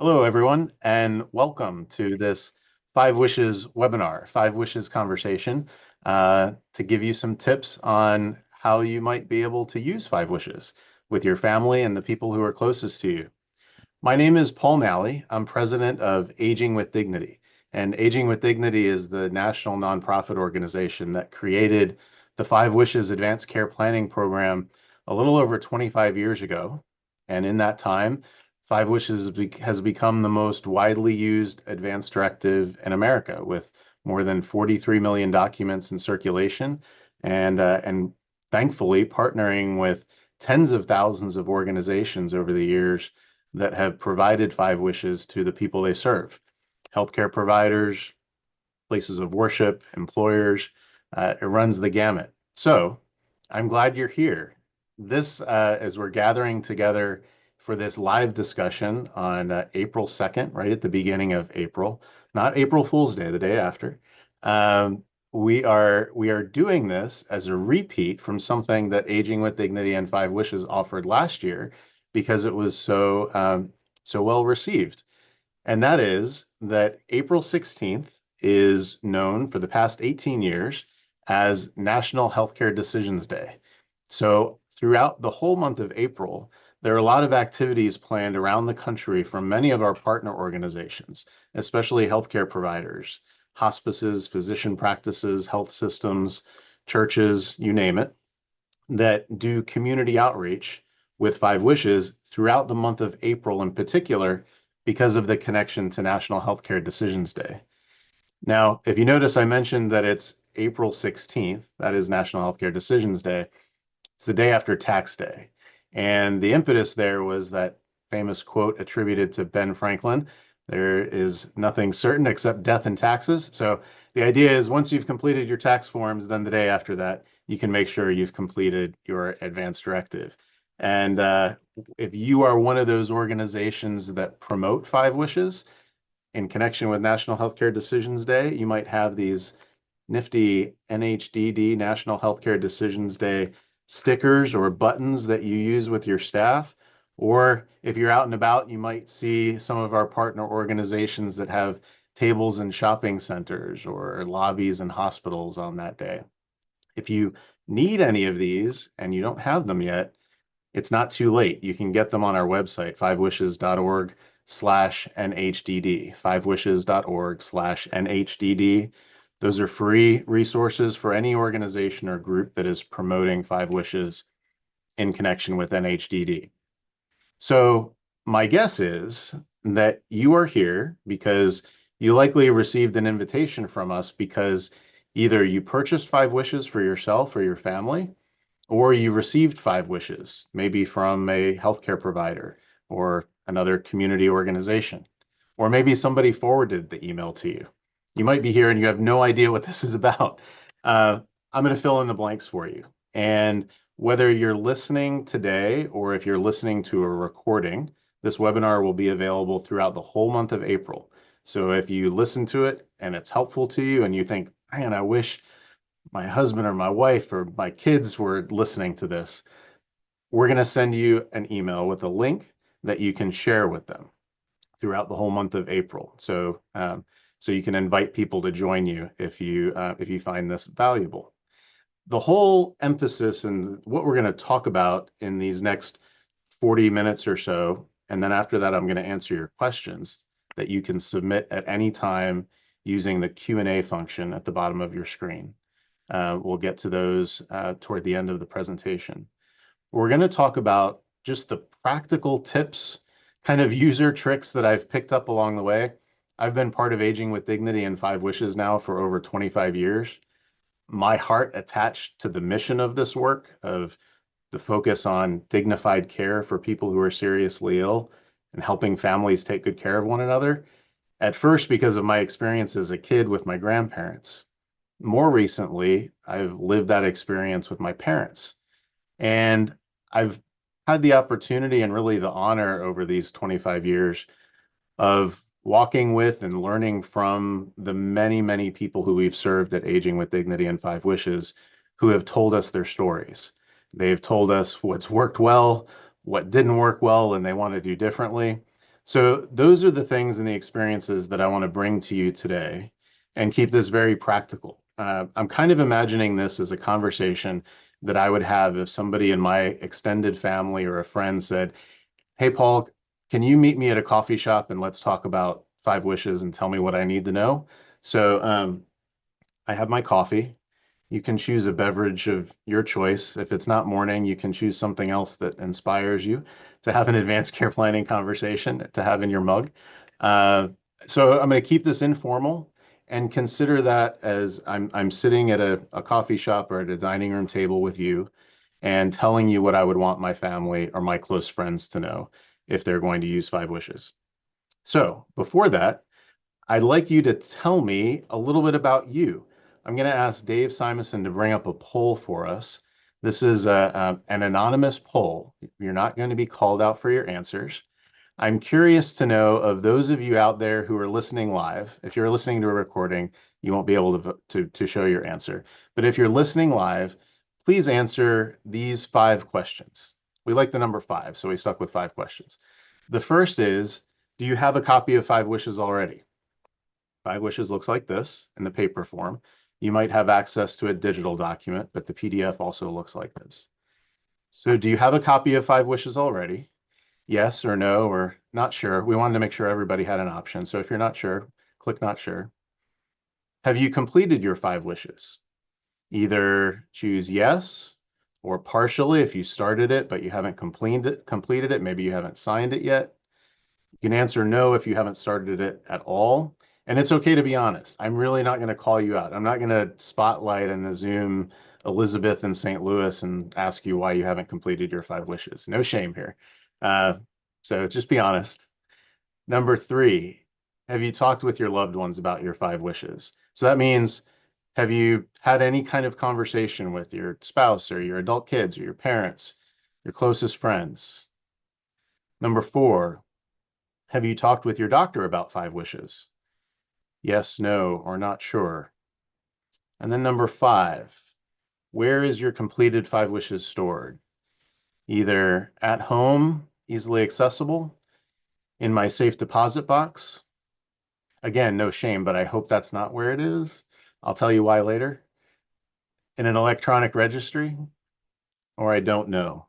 Hello, everyone, and welcome to this Five Wishes webinar, Five Wishes conversation, to give you some tips on how you might be able to use Five Wishes with your family and the people who are closest to you. My name is Paul Malley. I'm president of Aging with Dignity. And Aging with Dignity is the national nonprofit organization that created the Five Wishes Advanced Care Planning Program a little over 25 years ago. And in that time, Five Wishes has become the most widely used advanced directive in America, with more than 43 million documents in circulation, and thankfully partnering with tens of thousands of organizations over the years that have provided Five Wishes to the people they serve: healthcare providers, places of worship, employers. It runs the gamut. So I'm glad you're here. As we're gathering together for this live discussion on April 2nd, right at the beginning of April, not April Fool's Day, the day after. Um, we are doing this as a repeat from something that Aging with Dignity and Five Wishes offered last year because it was so well received. And that is that April 16th is known for the past 18 years as National Healthcare Decisions Day. So throughout the whole month of April, there are a lot of activities planned around the country from many of our partner organizations, especially healthcare providers, hospices, physician practices, health systems, churches, you name it, that do community outreach with Five Wishes throughout the month of April in particular because of the connection to National Healthcare Decisions Day. Now, if you notice, I mentioned that it's April 16th, that is National Healthcare Decisions Day. It's the day after tax day. And the impetus there was that famous quote attributed to Ben Franklin: there is nothing certain except death and taxes. So the idea is once you've completed your tax forms, then the day after that, you can make sure you've completed your advance directive. And if you are one of those organizations that promote Five Wishes in connection with National Healthcare Decisions Day, you might have these nifty NHDD, National Healthcare Decisions Day stickers or buttons that you use with your staff. Or if you're out and about, you might see some of our partner organizations that have tables in shopping centers or lobbies in hospitals on that day. If you need any of these and you don't have them yet, it's not too late. You can get them on our website, fivewishes.org/NHDD, fivewishes.org/NHDD. Those are free resources for any organization or group that is promoting Five Wishes in connection with NHDD. So my guess is that you are here because you likely received an invitation from us because either you purchased Five Wishes for yourself or your family, or you received Five Wishes, maybe from a healthcare provider or another community organization, or maybe somebody forwarded the email to you. You might be here and you have no idea what this is about. Uh, I'm going to fill in the blanks for you. And whether you're listening today or if you're listening to a recording, this webinar will be available throughout the whole month of April. So if you listen to it and it's helpful to you and you think, man, I wish my husband or my wife or my kids were listening to this, we're going to send you an email with a link that you can share with them throughout the whole month of April. So you can invite people to join you if you find this valuable. The whole emphasis and what we're going to talk about in these next 40 minutes or so, and then after that, I'm going to answer your questions that you can submit at any time using the Q&A function at the bottom of your screen. We'll get to those toward the end of the presentation. We're going to talk about just the practical tips, kind of user tricks that I've picked up along the way. I've been part of Aging with Dignity and Five Wishes now for over 25 years. My heart attached to the mission of this work, of the focus on dignified care for people who are seriously ill and helping families take good care of one another. At first, because of my experience as a kid with my grandparents. More recently, I've lived that experience with my parents. And I've had the opportunity and really the honor over these 25 years of walking with and learning from the many, many people who we've served at Aging with Dignity and Five Wishes who have told us their stories. They've told us what's worked well, what didn't work well, and they want to do differently. So those are the things and the experiences that I want to bring to you today and keep this very practical. I'm kind of imagining this as a conversation that I would have if somebody in my extended family or a friend said, "Hey, Paul, can you meet me at a coffee shop and let's talk about five wishes and tell me what I need to know?" So I have my coffee. You can choose a beverage of your choice. If it's not morning, you can choose something else that inspires you to have an advanced care planning conversation to have in your mug. Uh, so I'm going to keep this informal and consider that as I'm sitting at a coffee shop or at a dining room table with you and telling you what I would want my family or my close friends to know if they're going to use five wishes. So before that, I'd like you to tell me a little bit about you. I'm going to ask Dave Simonson to bring up a poll for us. This is an anonymous poll. You're not going to be called out for your answers. I'm curious to know of those of you out there who are listening live. If you're listening to a recording, you won't be able to show your answer. But if you're listening live, please answer these five questions. We like the number five, so we stuck with five questions. The first is, do you have a copy of Five Wishes already? Five Wishes looks like this in the paper form. You might have access to a digital document, but the PDF also looks like this. So do you have a copy of Five Wishes already? Yes or no or not sure. We wanted to make sure everybody had an option. So if you're not sure, click not sure. Have you completed your five wishes? Either choose yes or partially if you started it, but you haven't completed it. Maybe you haven't signed it yet. You can answer no if you haven't started it at all. And it's okay to be honest. I'm really not going to call you out. I'm not going to spotlight and Zoom Elizabeth in St. Louis and ask you why you haven't completed your five wishes. No shame here. Uh, so just be honest. Number three, have you talked with your loved ones about your five wishes? So that means, have you had any kind of conversation with your spouse or your adult kids or your parents, your closest friends? Number four, have you talked with your doctor about five wishes? Yes, no, or not sure. And then number five, where is your completed five wishes stored? Either at home, easily accessible, in my safe deposit box. Again, no shame, but I hope that's not where it is. I'll tell you why later. In an electronic registry, or I don't know.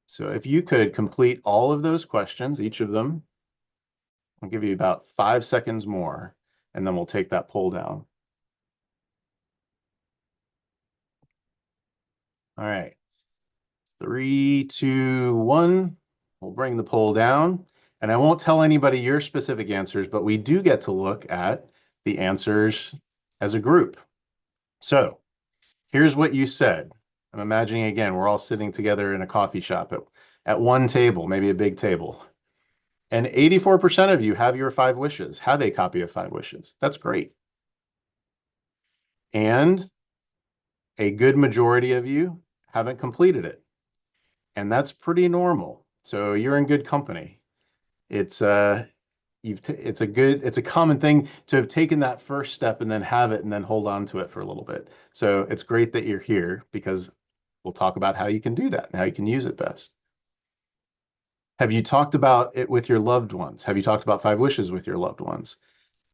So if you could complete all of those questions, each of them, I'll give you about 5 seconds more, and then we'll take that poll down. All right. Three, two, one. We'll bring the poll down. And I won't tell anybody your specific answers, but we do get to look at the answers as a group. So here's what you said. I'm imagining again, we're all sitting together in a coffee shop at one table, maybe a big table. And 84% of you have your five wishes, have a copy of Five Wishes. That's great. And a good majority of you haven't completed it. And that's pretty normal. So you're in good company. It's it's a common thing to have taken that first step and then have it and then hold on to it for a little bit. So it's great that you're here because we'll talk about how you can do that and how you can use it best. Have you talked about it with your loved ones? Have you talked about five wishes with your loved ones?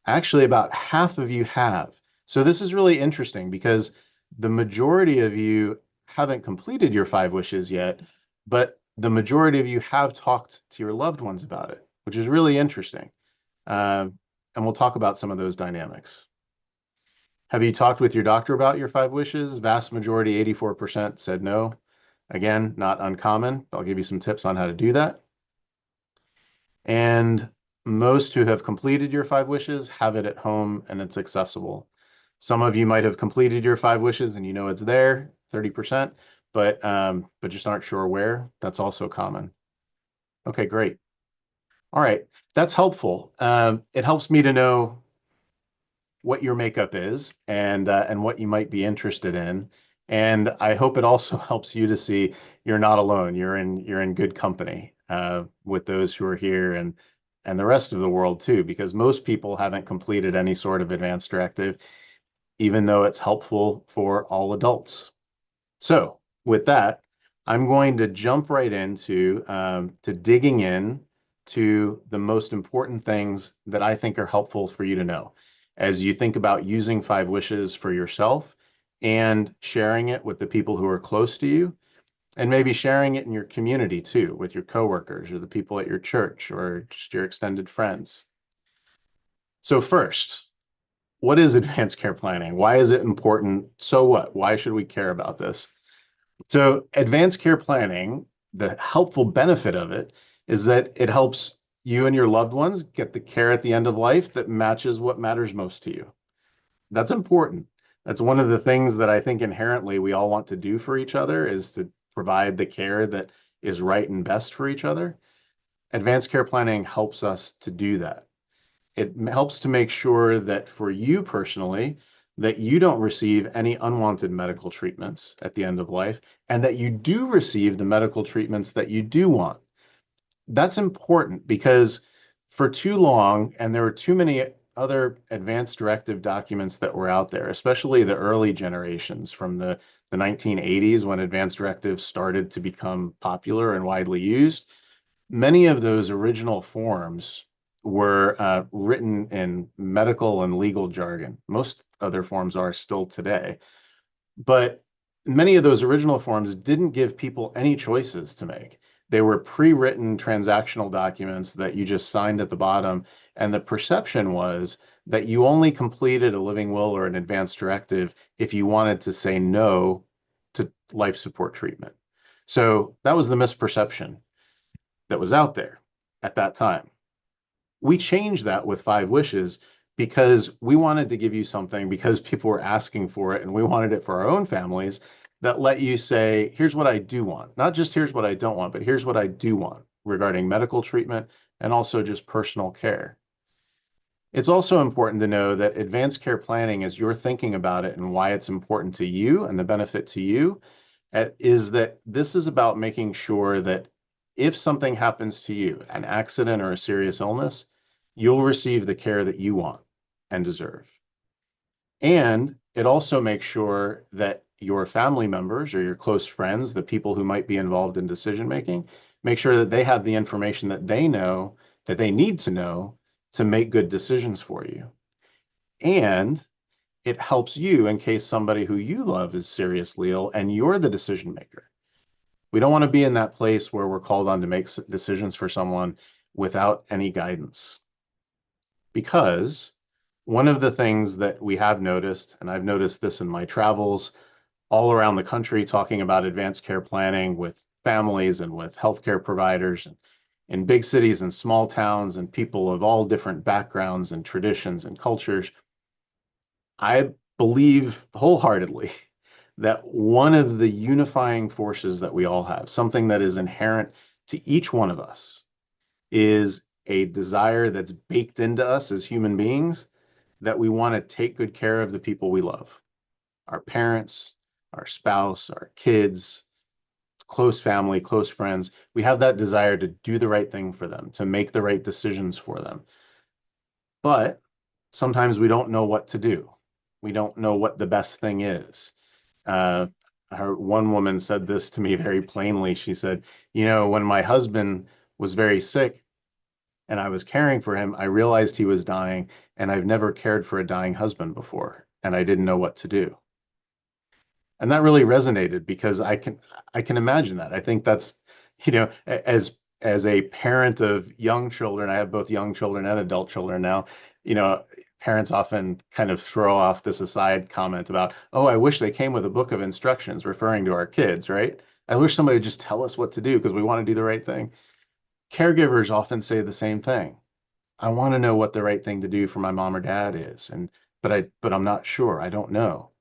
Actually, about half of you have. So this is really interesting because the majority of you haven't completed your five wishes yet, but the majority of you have talked to your loved ones about it, which is really interesting. And we'll talk about some of those dynamics. Have you talked with your doctor about your five wishes? Vast majority, 84% said no. Again, not uncommon. I'll give you some tips on how to do that. And most who have completed your five wishes have it at home and it's accessible. Some of you might have completed your five wishes and you know it's there, 30%, but just aren't sure where. That's also common. Okay, great. All right, that's helpful. It helps me to know what your makeup is and what you might be interested in. And I hope it also helps you to see you're not alone. You're in good company with those who are here and the rest of the world too, because most people haven't completed any sort of advanced directive, even though it's helpful for all adults. So with that, I'm going to jump right into to digging in to the most important things that I think are helpful for you to know as you think about using five wishes for yourself and sharing it with the people who are close to you, and maybe sharing it in your community too, with your coworkers or the people at your church or just your extended friends. So first, what is advanced care planning? Why is it important? So what? Why should we care about this? So advanced care planning, the helpful benefit of it is that it helps you and your loved ones get the care at the end of life that matches what matters most to you. That's important. That's one of the things that I think inherently we all want to do for each other is to provide the care that is right and best for each other. Advanced care planning helps us to do that. It helps to make sure that for you personally, that you don't receive any unwanted medical treatments at the end of life, and that you do receive the medical treatments that you do want. That's important because for too long, and there were too many other advanced directive documents that were out there, especially the early generations from the 1980s when advanced directives started to become popular and widely used. Many of those original forms were written in medical and legal jargon. Most other forms are still today. But many of those original forms didn't give people any choices to make. They were pre-written transactional documents that you just signed at the bottom. And the perception was that you only completed a living will or an advanced directive if you wanted to say no to life support treatment. So that was the misperception that was out there at that time. We changed that with Five Wishes because we wanted to give you something because people were asking for it and we wanted it for our own families that let you say, here's what I do want. Not just here's what I don't want, but here's what I do want regarding medical treatment and also just personal care. It's also important to know that advanced care planning, as you're thinking about it and why it's important to you and the benefit to you, is that this is about making sure that if something happens to you, an accident or a serious illness, you'll receive the care that you want and deserve. And it also makes sure that your family members or your close friends, the people who might be involved in decision making, make sure that they have the information that they know, that they need to know to make good decisions for you. And it helps you in case somebody who you love is seriously ill and you're the decision maker. We don't want to be in that place where we're called on to make decisions for someone without any guidance. Because one of the things that we have noticed, and I've noticed this in my travels all around the country, talking about advanced care planning with families and with healthcare providers and in big cities and small towns and people of all different backgrounds and traditions and cultures, I believe wholeheartedly that one of the unifying forces that we all have, something that is inherent to each one of us, is a desire that's baked into us as human beings that we want to take good care of the people we love, our parents, our spouse, our kids, close family, close friends. We have that desire to do the right thing for them, to make the right decisions for them. But sometimes we don't know what to do. We don't know what the best thing is. Uh, one woman said this to me very plainly. She said, when my husband was very sick and I was caring for him, I realized he was dying, and I've never cared for a dying husband before, and I didn't know what to do. And that really resonated because I can imagine that. I think that's, as a parent of young children, I have both young children and adult children now, you know, parents often kind of throw off this aside comment about, oh, I wish they came with a book of instructions referring to our kids, right? I wish somebody would just tell us what to do because we want to do the right thing. Caregivers often say the same thing. I want to know what the right thing to do for my mom or dad is, and but I'm not sure. I don't know.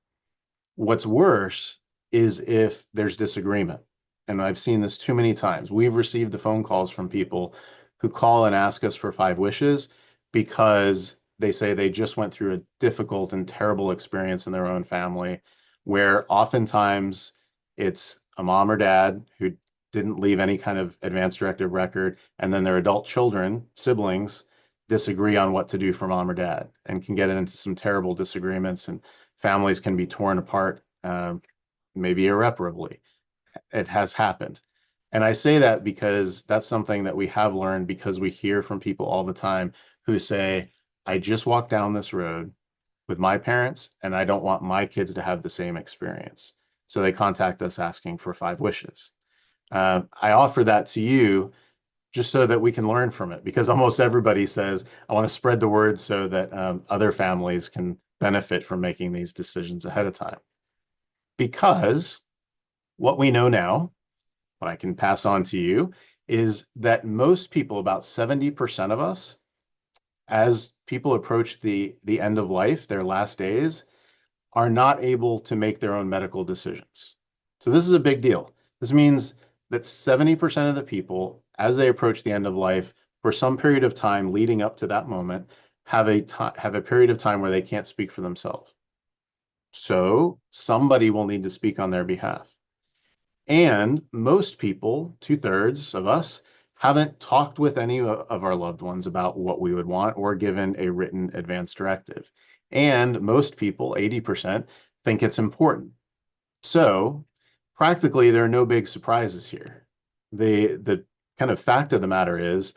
What's worse is if there's disagreement. And I've seen this too many times. We've received the phone calls from people who call and ask us for five wishes because they say they just went through a difficult and terrible experience in their own family, where oftentimes it's a mom or dad who didn't leave any kind of advance directive record, and then their adult children, siblings, disagree on what to do for mom or dad and can get into some terrible disagreements, and families can be torn apart, maybe irreparably. It has happened. And I say that because that's something that we have learned because we hear from people all the time who say, I just walked down this road with my parents and I don't want my kids to have the same experience. So they contact us asking for 5 wishes. I offer that to you just so that we can learn from it because almost everybody says, I want to spread the word so that other families can benefit from making these decisions ahead of time. Because what we know now, what I can pass on to you, is that most people, about 70% of us, as people approach the end of life, their last days, are not able to make their own medical decisions. So this is a big deal. This means that 70% of the people, as they approach the end of life, for some period of time leading up to that moment, have a period of time where they can't speak for themselves. So somebody will need to speak on their behalf. And most people, 2/3 of us, haven't talked with any of our loved ones about what we would want or given a written advance directive. And most people, 80%, think it's important. So practically, there are no big surprises here. The kind of fact of the matter is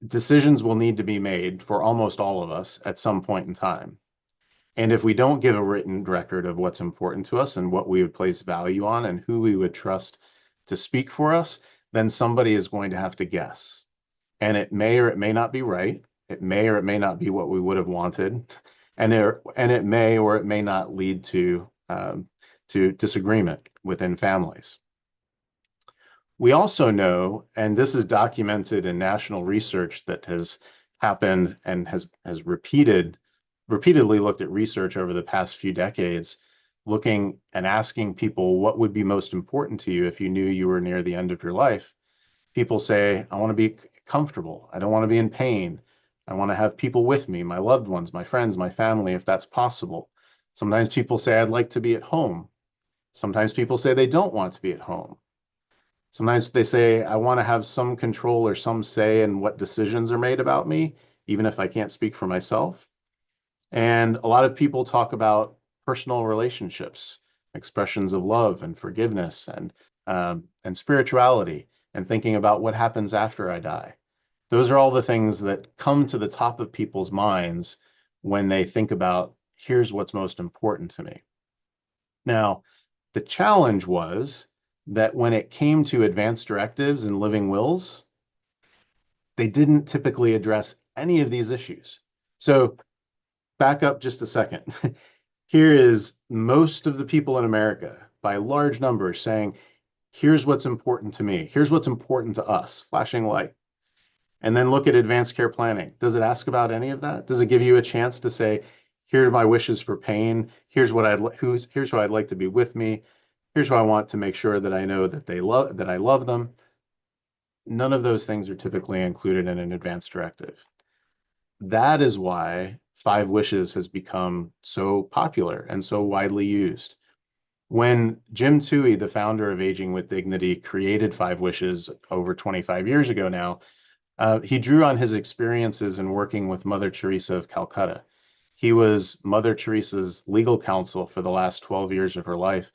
decisions will need to be made for almost all of us at some point in time. And if we don't give a written record of what's important to us and what we would place value on and who we would trust to speak for us, then somebody is going to have to guess. And it may or it may not be right. It may or it may not be what we would have wanted. And it may or it may not lead to disagreement within families. We also know, and this is documented in national research that has happened and has repeatedly looked at research over the past few decades, looking and asking people what would be most important to you if you knew you were near the end of your life. People say, I want to be comfortable. I don't want to be in pain. I want to have people with me, my loved ones, my friends, my family, if that's possible. Sometimes people say, I'd like to be at home. Sometimes people say they don't want to be at home. Sometimes they say, I want to have some control or some say in what decisions are made about me, even if I can't speak for myself. And a lot of people talk about personal relationships, expressions of love and forgiveness and spirituality, and thinking about what happens after I die. Those are all the things that come to the top of people's minds when they think about here's what's most important to me. Now, the challenge was that when it came to advance directives and living wills, they didn't typically address any of these issues. So back up just a second. Here is most of the people in America, by large numbers, saying, here's what's important to me. Here's what's important to us, flashing light. And then look at advanced care planning. Does it ask about any of that? Does it give you a chance to say, here are my wishes for pain. Here's here's who I'd like to be with me. Here's who I want to make sure that I know that I love them. None of those things are typically included in an advance directive. That is why 5 wishes has become so popular and so widely used. When Jim Toohey, the founder of Aging with Dignity, created 5 wishes over 25 years ago now, he drew on his experiences in working with Mother Teresa of Calcutta. He was Mother Teresa's legal counsel for the last 12 years of her life.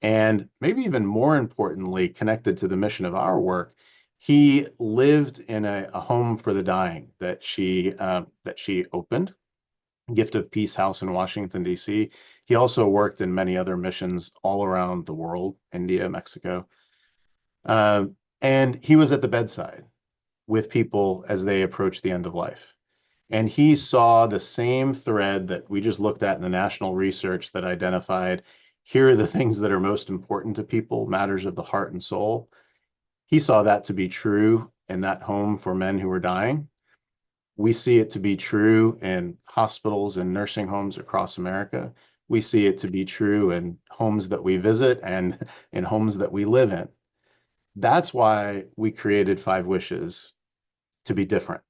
And maybe even more importantly, connected to the mission of our work, he lived in a home for the dying that she opened, Gift of Peace House in Washington, D.C. He also worked in many other missions all around the world, India, Mexico. And he was at the bedside with people as they approached the end of life. And he saw the same thread that we just looked at in the national research that identified here are the things that are most important to people, matters of the heart and soul. He saw that to be true in that home for men who were dying. We see it to be true in hospitals and nursing homes across America. We see it to be true in homes that we visit and in homes that we live in. That's why we created 5 wishes to be different.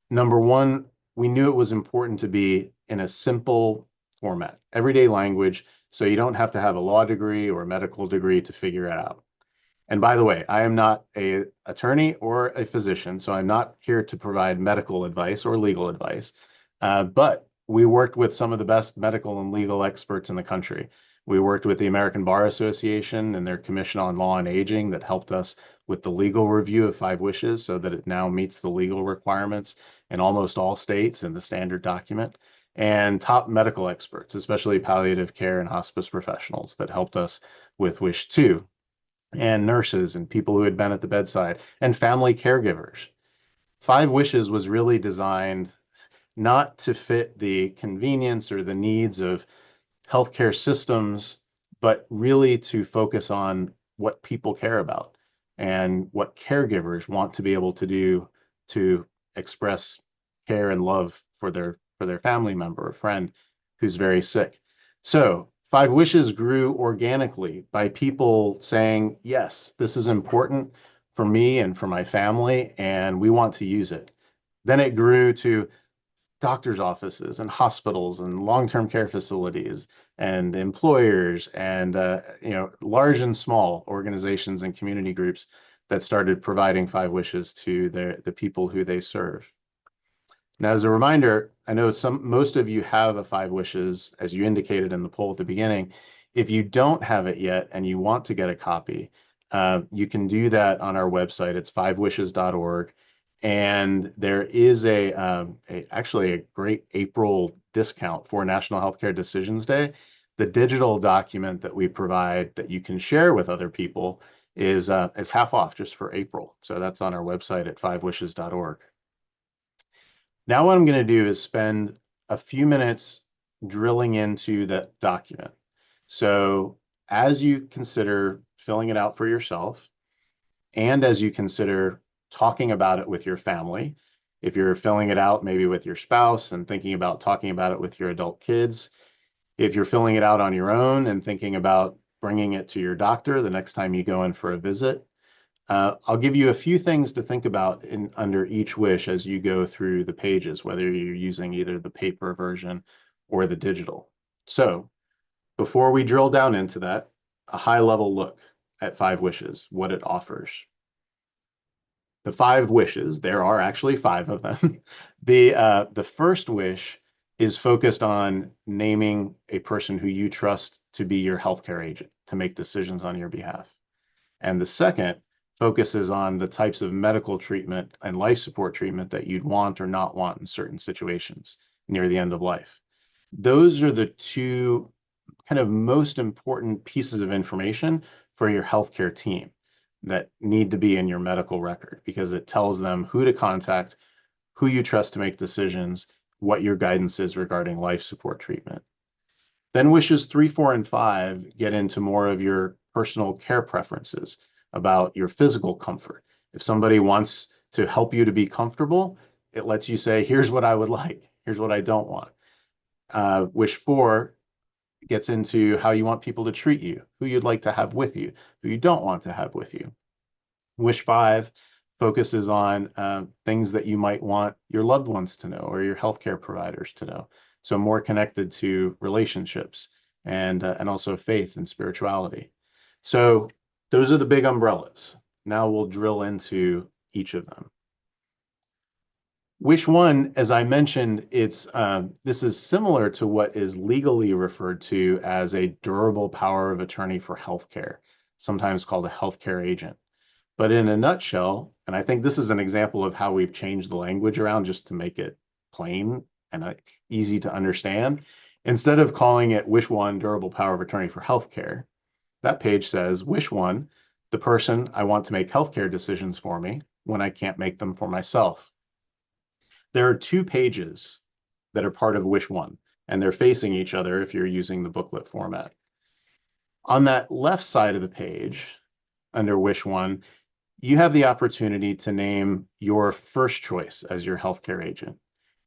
Number one, we knew it was important to be in a simple format, everyday language, so you don't have to have a law degree or a medical degree to figure it out. And by the way, I am not a attorney or a physician, so I'm not here to provide medical advice or legal advice. But we worked with some of the best medical and legal experts in the country. We worked with the American Bar Association and their Commission on Law and Aging that helped us with the legal review of Five Wishes so that it now meets the legal requirements in almost all states in the standard document. And top medical experts, especially palliative care and hospice professionals, that helped us with Wish 2, and nurses and people who had been at the bedside, and family caregivers. Five Wishes was really designed not to fit the convenience or the needs of healthcare systems, but really to focus on what people care about and what caregivers want to be able to do to express care and love for their family member or friend who's very sick. So Five Wishes grew organically by people saying, yes, this is important for me and for my family, and we want to use it. Then it grew to doctors' offices and hospitals and long-term care facilities and employers and large and small organizations and community groups that started providing Five Wishes to the people who they serve. Now, as a reminder, I know most of you have a Five Wishes, as you indicated in the poll at the beginning. If you don't have it yet and you want to get a copy, you can do that on our website. It's fivewishes.org. And there is actually a great April discount for National Healthcare Decisions Day. The digital document that we provide that you can share with other people is half off just for April. So that's on our website at fivewishes.org. Now what I'm going to do is spend a few minutes drilling into the document. So as you consider filling it out for yourself, and as you consider talking about it with your family, if you're filling it out maybe with your spouse and thinking about talking about it with your adult kids, if you're filling it out on your own and thinking about bringing it to your doctor the next time you go in for a visit, I'll give you a few things to think about under each wish as you go through the pages, whether you're using either the paper version or the digital. So before we drill down into that, a high-level look at Five Wishes, what it offers. The five wishes, there are actually five of them. The first wish is focused on naming a person who you trust to be your healthcare agent to make decisions on your behalf. And the second focuses on the types of medical treatment and life support treatment that you'd want or not want in certain situations near the end of life. Those are the two kind of most important pieces of information for your healthcare team that need to be in your medical record because it tells them who to contact, who you trust to make decisions, what your guidance is regarding life support treatment. Then wishes 3, 4, and 5 get into more of your personal care preferences about your physical comfort. If somebody wants to help you to be comfortable, it lets you say, here's what I would like, here's what I don't want. Wish 4 gets into how you want people to treat you, who you'd like to have with you, who you don't want to have with you. Wish 5 focuses on things that you might want your loved ones to know or your healthcare providers to know. So more connected to relationships and also faith and spirituality. So those are the big umbrellas. Now we'll drill into each of them. Wish 1, as I mentioned, this is similar to what is legally referred to as a durable power of attorney for healthcare, sometimes called a healthcare agent. But in a nutshell, and I think this is an example of how we've changed the language around just to make it plain and easy to understand, instead of calling it Wish 1, durable power of attorney for healthcare, that page says, Wish 1, the person I want to make healthcare decisions for me when I can't make them for myself. There are 2 pages that are part of Wish 1, and they're facing each other if you're using the booklet format. On that left side of the page, under Wish 1, you have the opportunity to name your first choice as your healthcare agent.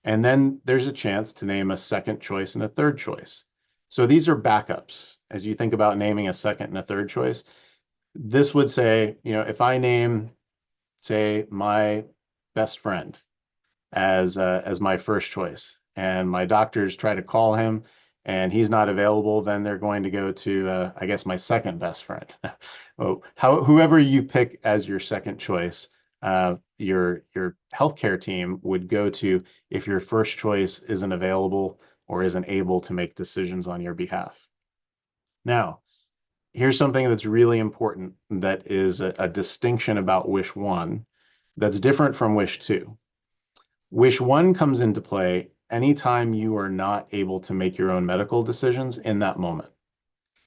And then there's a chance to name a second choice and a third choice. So these are backups. As you think about naming a second and a third choice, this would say, if I name, say, my best friend as my first choice. And my doctors try to call him and he's not available, then they're going to go to, I guess, my second best friend. Whoever you pick as your second choice, your healthcare team would go to if your first choice isn't available or isn't able to make decisions on your behalf. Now, here's something that's really important that is a distinction about wish one that's different from wish two. Wish one comes into play anytime you are not able to make your own medical decisions in that moment.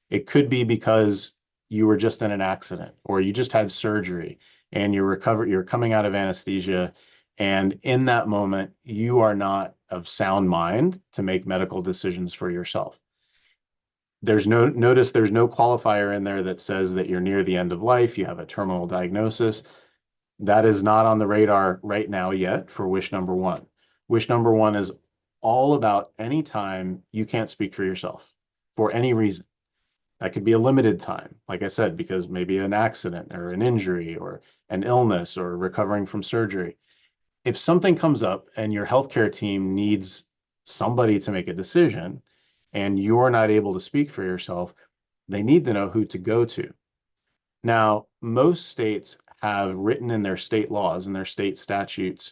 It could be because you were just in an accident or you just had surgery and you're coming out of anesthesia. And in that moment, you are not of sound mind to make medical decisions for yourself. There's no qualifier in there that says that you're near the end of life, you have a terminal diagnosis. That is not on the radar right now yet for wish number one. Wish number one is all about any time you can't speak for yourself for any reason. That could be a limited time, like I said, because maybe an accident or an injury or an illness or recovering from surgery. If something comes up and your healthcare team needs somebody to make a decision and you're not able to speak for yourself, they need to know who to go to. Now, most states have written in their state laws and their state statutes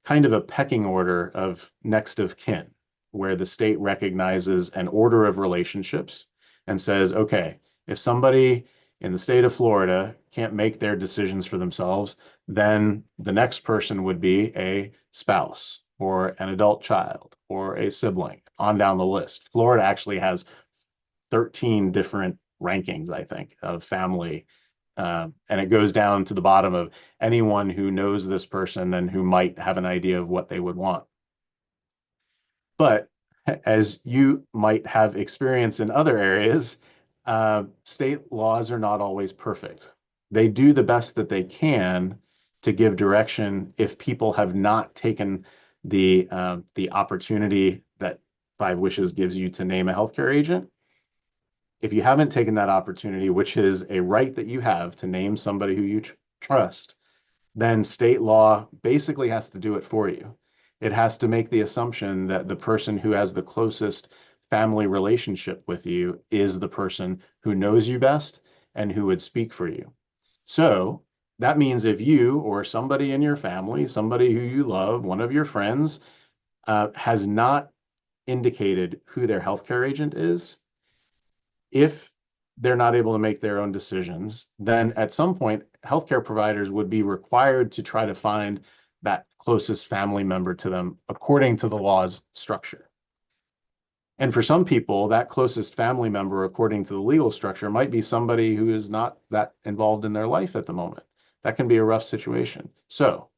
kind of a pecking order of next of kin, where the state recognizes an order of relationships and says, okay, if somebody in the state of Florida can't make their decisions for themselves, then the next person would be a spouse or an adult child or a sibling on down the list. Florida actually has 13 different rankings, I think, of family. And it goes down to the bottom of anyone who knows this person and who might have an idea of what they would want. But as you might have experience in other areas, state laws are not always perfect. They do the best that they can to give direction if people have not taken the opportunity that Five Wishes gives you to name a healthcare agent. If you haven't taken that opportunity, which is a right that you have to name somebody who you trust, then state law basically has to do it for you. It has to make the assumption that the person who has the closest family relationship with you is the person who knows you best and who would speak for you. So that means if you or somebody in your family, somebody who you love, one of your friends, has not indicated who their healthcare agent is, if they're not able to make their own decisions, then at some point, healthcare providers would be required to try to find that closest family member to them according to the law's structure. And for some people, that closest family member, according to the legal structure, might be somebody who is not that involved in their life at the moment. That can be a rough situation. So,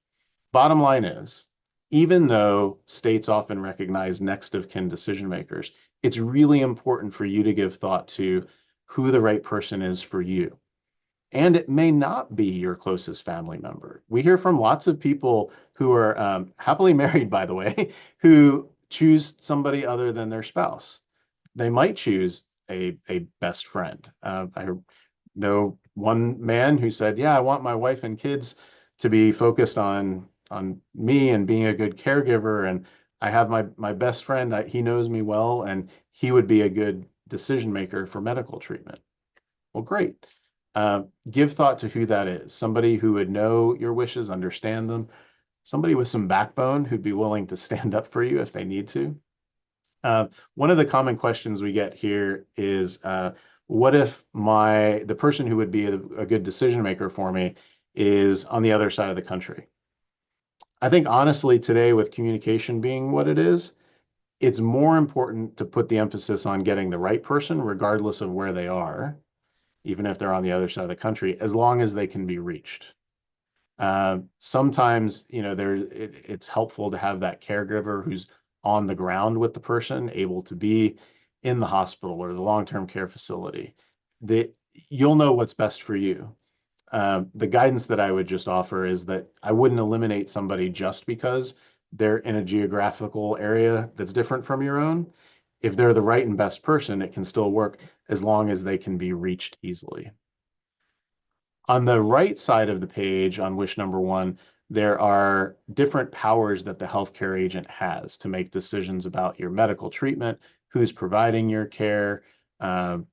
bottom line is, even though states often recognize next of kin decision makers, it's really important for you to give thought to who the right person is for you. And it may not be your closest family member. We hear from lots of people who are happily married, by the way, who choose somebody other than their spouse. They might choose a best friend. I know one man who said, "Yeah, I want my wife and kids to be focused on me and being a good caregiver, and I have my best friend. He knows me well, and he would be a good decision maker for medical treatment." Well, great. Give thought to who that is. Somebody who would know your wishes, understand them. Somebody with some backbone who'd be willing to stand up for you if they need to. One of the common questions we get here is, what if the person who would be a good decision maker for me is on the other side of the country? I think honestly today with communication being what it is, it's more important to put the emphasis on getting the right person regardless of where they are, even if they're on the other side of the country, as long as they can be reached. Sometimes, it's helpful to have that caregiver who's on the ground with the person, able to be in the hospital or the long-term care facility. That you'll know what's best for you. The guidance that I would just offer is that I wouldn't eliminate somebody just because they're in a geographical area that's different from your own. If they're the right and best person, it can still work as long as they can be reached easily. On the right side of the page on wish number one, there are different powers that the healthcare agent has to make decisions about your medical treatment, who's providing your care,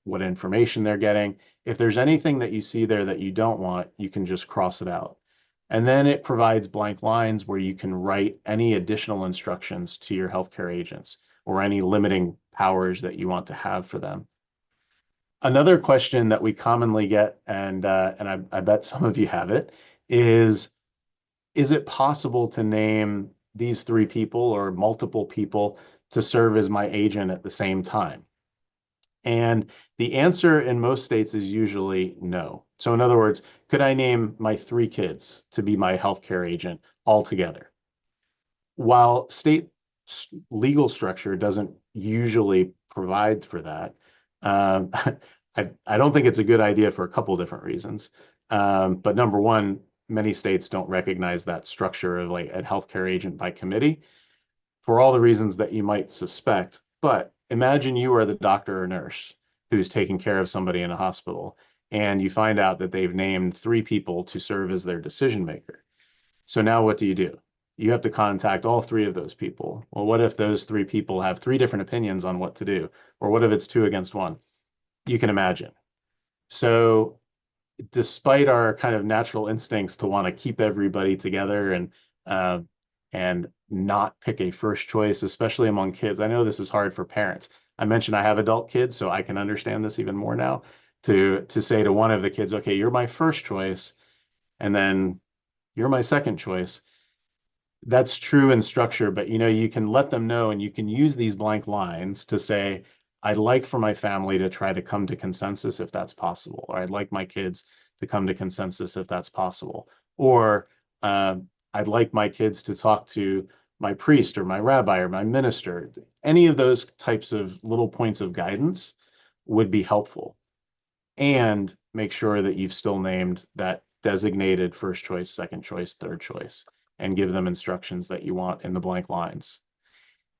what information they're getting. If there's anything that you see there that you don't want, you can just cross it out. And then it provides blank lines where you can write any additional instructions to your healthcare agents or any limiting powers that you want to have for them. Another question that we commonly get, and I bet some of you have it, is it possible to name these three people or multiple people to serve as my agent at the same time? And the answer in most states is usually no. So, in other words, could I name my three kids to be my healthcare agent altogether? While state legal structure doesn't usually provide for that, um, I don't think it's a good idea for a couple different reasons. But number one, many states don't recognize that structure of like a healthcare agent by committee for all the reasons that you might suspect. But imagine you are the doctor or nurse who's taking care of somebody in a hospital, and you find out that they've named three people to serve as their decision maker. So now what do? You have to contact all three of those people. Well, what if those three people have three different opinions on what to do? Or what if it's two against one? You can imagine. So despite our kind of natural instincts to want to keep everybody together uh, and not pick a first choice, especially among kids. I know this is hard for parents. I mentioned I have adult kids, so I can understand this even more now. To say to one of the kids, okay, you're my first choice, and then you're my second choice. That's true in structure, but you can let them know and you can use these blank lines to say, I'd like for my family to try to come to consensus if that's possible, or I'd like my kids to come to consensus if that's possible, or uh, I'd like my kids to talk to my priest or my rabbi or my minister. Any of those types of little points of guidance would be helpful. And make sure that you've still named that designated first choice, second choice, third choice, and give them instructions that you want in the blank lines.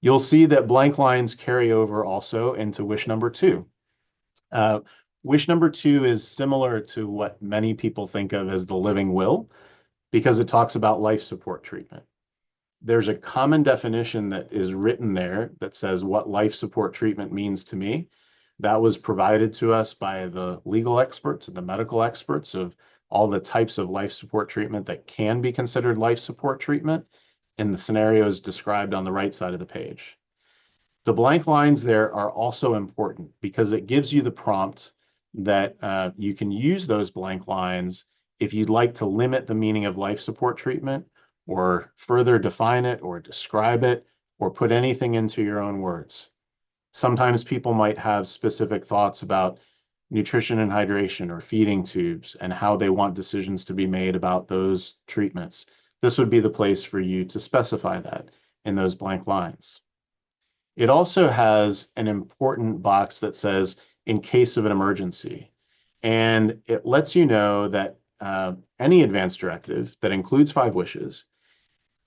You'll see that blank lines carry over also into wish number two. Uh, wish number two is similar to what many people think of as the living will because it talks about life support treatment. There's a common definition that is written there that says what life support treatment means to me. That was provided to us by the legal experts and the medical experts of all the types of life support treatment that can be considered life support treatment in the scenarios described on the right side of the page. The blank lines there are also important because it gives you the prompt that you can use those blank lines if you'd like to limit the meaning of life support treatment or further define it or describe it or put anything into your own words. Sometimes people might have specific thoughts about nutrition and hydration or feeding tubes and how they want decisions to be made about those treatments. This would be the place for you to specify that in those blank lines. It also has an important box that says, in case of an emergency. And it lets you know that any advance directive that includes five wishes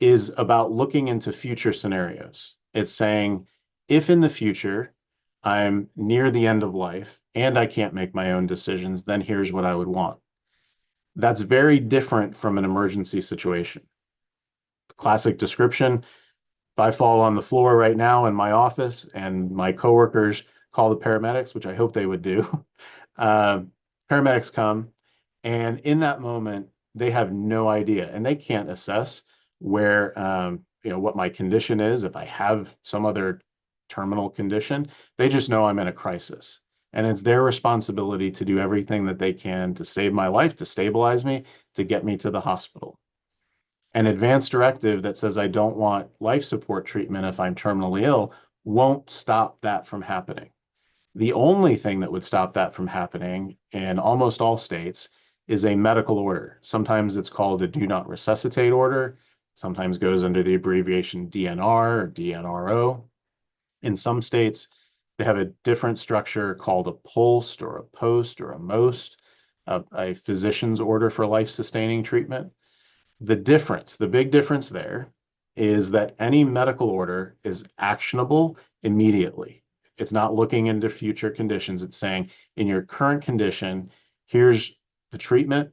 is about looking into future scenarios. It's saying, if in the future I'm near the end of life and I can't make my own decisions, then here's what I would want. That's very different from an emergency situation. Classic description: if I fall on the floor right now in my office and my coworkers call the paramedics, which I hope they would do, uh, paramedics come, and in that moment, they have no idea and they can't assess where, what my condition is. If I have some other terminal condition, they just know I'm in a crisis. And it's their responsibility to do everything that they can to save my life, to stabilize me, to get me to the hospital. An advance directive that says I don't want life support treatment if I'm terminally ill won't stop that from happening. The only thing that would stop that from happening in almost all states is a medical order. Sometimes it's called a do not resuscitate order, sometimes goes under the abbreviation DNR or DNRO. In some states, they have a different structure called a POST or a POST or a MOST, a physician's order for life sustaining treatment. The big difference there is that any medical order is actionable immediately. It's not looking into future conditions. It's saying, in your current condition, here's the treatment,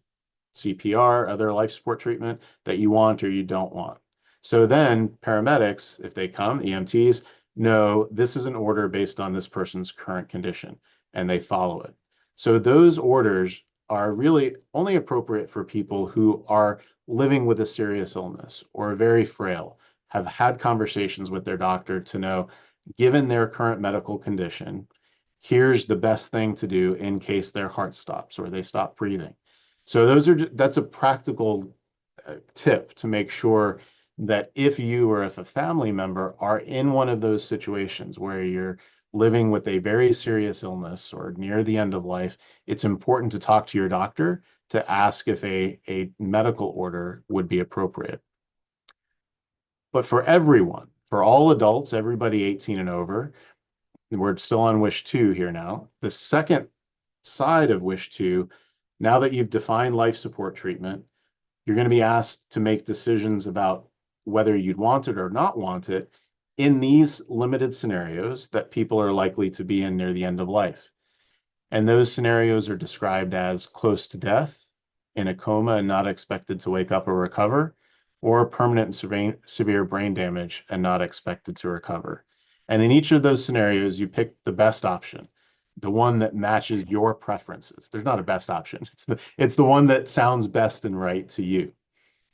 CPR, other life support treatment that you want or you don't want. So then paramedics, if they come, EMTs, know this is an order based on this person's current condition and they follow it. So those orders are really only appropriate for people who are living with a serious illness or very frail, have had conversations with their doctor to know, given their current medical condition Here's the best thing to do in case their heart stops or they stop breathing. So that's a practical tip to make sure that if you or if a family member are in one of those situations where you're living with a very serious illness or near the end of life, it's important to talk to your doctor to ask if a medical order would be appropriate. But for everyone, for all adults, everybody 18 and over, we're still on wish two here now. The second side of wish two, now that you've defined life support treatment, you're going to be asked to make decisions about whether you'd want it or not want it in these limited scenarios that people are likely to be in near the end of life. And those scenarios are described as close to death, in a coma and not expected to wake up or recover, or permanent and severe brain damage and not expected to recover. And in each of those scenarios, you pick the best option, the one that matches your preferences. There's not a best option. It's the one that sounds best and right to you.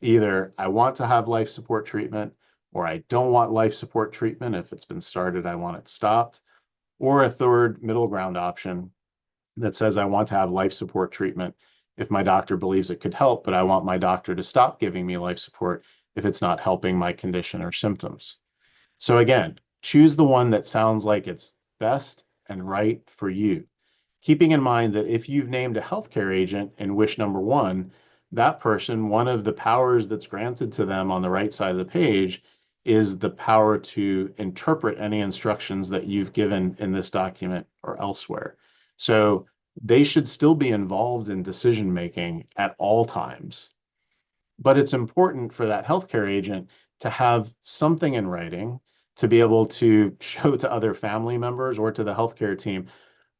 Either I want to have life support treatment, or I don't want life support treatment. If it's been started, I want it stopped. Or a third middle ground option that says I want to have life support treatment if my doctor believes it could help, but I want my doctor to stop giving me life support if it's not helping my condition or symptoms. So again, choose the one that sounds like it's best and right for you. Keeping in mind that if you've named a healthcare agent in wish number one, that person, one of the powers that's granted to them on the right side of the page is the power to interpret any instructions that you've given in this document or elsewhere. So they should still be involved in decision making at all times. But it's important for that healthcare agent to have something in writing to be able to show to other family members or to the healthcare team,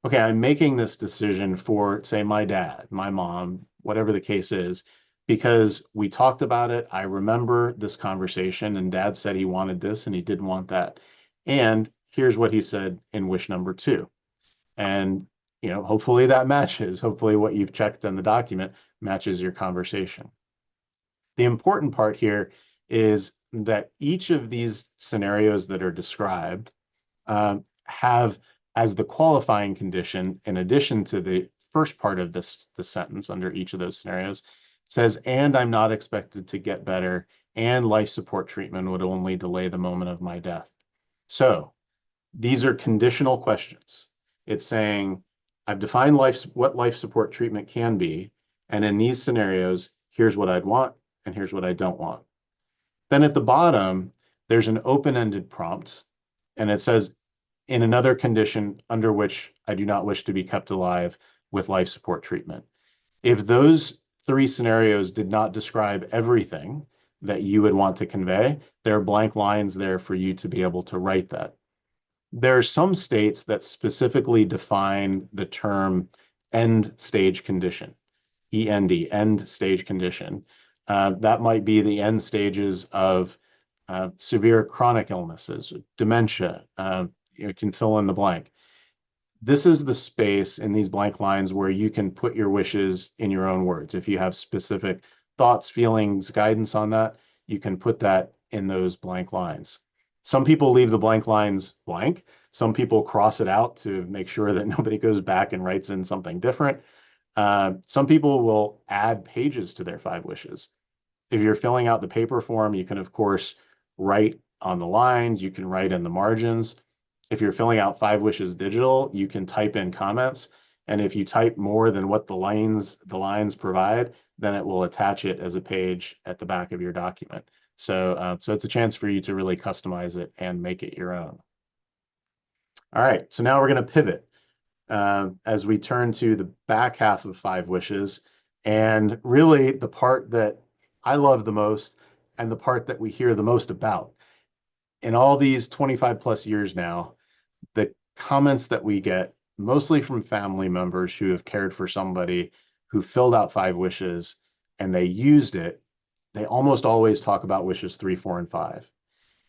okay, I'm making this decision for, say, my dad, my mom, whatever the case is, because we talked about it. I remember this conversation, and dad said he wanted this and he didn't want that. And here's what he said in wish number two. And, hopefully that matches. Hopefully what you've checked in the document matches your conversation. The important part here is that each of these scenarios that are described have as the qualifying condition, in addition to the first part of the sentence under each of those scenarios, it says, and I'm not expected to get better, and life support treatment would only delay the moment of my death. So these are conditional questions. It's saying, I've defined what life support treatment can be, and in these scenarios, here's what I'd want, and here's what I don't want. Then at the bottom, there's an open-ended prompt, and it says, in another condition under which I do not wish to be kept alive with life support treatment. If those three scenarios did not describe everything that you would want to convey, there are blank lines there for you to be able to write that. There are some states that specifically define the term end stage condition, END, end stage condition. That might be the end stages of severe chronic illnesses, dementia, you can fill in the blank. This is the space in these blank lines where you can put your wishes in your own words. If you have specific thoughts, feelings, guidance on that, you can put that in those blank lines. Some people leave the blank lines blank. Some people cross it out to make sure that nobody goes back and writes in something different. Some people will add pages to their five wishes. If you're filling out the paper form, you can, of course, write on the lines, you can write in the margins. If you're filling out five wishes digital, you can type in comments. And if you type more than what the lines provide, then it will attach it as a page at the back of your document. So it's a chance for you to really customize it and make it your own. All right, so now we're going to pivot as we turn to the back half of five wishes, and really the part that I love the most and the part that we hear the most about. In all these 25 plus years now, the comments that we get, mostly from family members who have cared for somebody who filled out five wishes and they used it, they almost always talk about wishes three, four, and five.